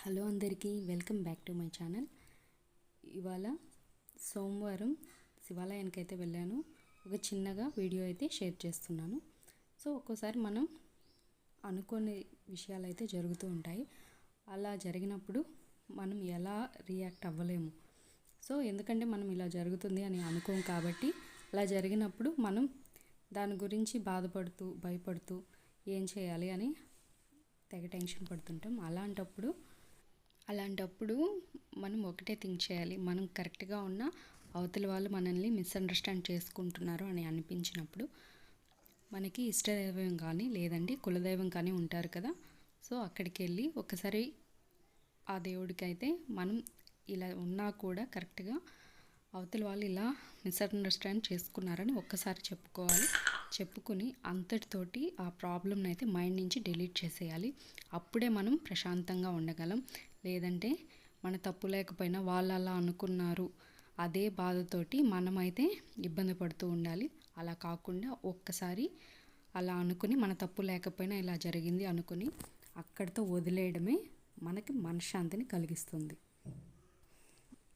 Hello అందరికీ welcome back to my channel. ఇవాళ సోమవారం శివాలయానికి అయితే వెళ్ళాను. ఒక చిన్నగా వీడియో అయితే షేర్ చేస్తున్నాను. సో ఒక్కోసారి మనం అనుకోని విషయాలు అయితే జరుగుతూ ఉంటాయి. అలా జరిగినప్పుడు మనం ఎలా రియాక్ట్ అవ్వలేము. సో ఎందుకంటే మనం ఇలా జరుగుతుంది అని అనుకోం కాబట్టి అలా జరిగినప్పుడు మనం దాని గురించి బాధపడుతూ భయపడుతూ ఏం చేయాలి అని తెగ టెన్షన్ పడుతుంటాం. అలాంటప్పుడు మనం ఒకటే థింక్ చేయాలి. మనం కరెక్ట్గా ఉన్న అవతల వాళ్ళు మనల్ని మిస్అండర్స్టాండ్ చేసుకుంటున్నారు అని అనిపించినప్పుడు మనకి ఇష్టదైవం కానీ లేదంటే కులదైవం కానీ ఉంటారు కదా. సో అక్కడికి వెళ్ళి ఒకసారి ఆ దేవుడికి అయితే మనం ఇలా ఉన్నా కూడా కరెక్ట్గా అవతల వాళ్ళు ఇలా మిస్అండర్స్టాండ్ చేసుకున్నారని ఒక్కసారి చెప్పుకోవాలి. చెప్పుకుని అంతటితోటి ఆ ప్రాబ్లమ్ని అయితే మైండ్ నుంచి డిలీట్ చేసేయాలి. అప్పుడే మనం ప్రశాంతంగా ఉండగలం. లేదంటే మన తప్పు లేకపోయినా వాళ్ళు అలా అనుకున్నారు అదే బాధతోటి మనమైతే ఇబ్బంది పడుతూ ఉండాలి. అలా కాకుండా ఒక్కసారి అలా అనుకుని మన తప్పు లేకపోయినా ఇలా జరిగింది అనుకుని అక్కడితో వదిలేయడమే మనకి మనశ్శాంతిని కలిగిస్తుంది.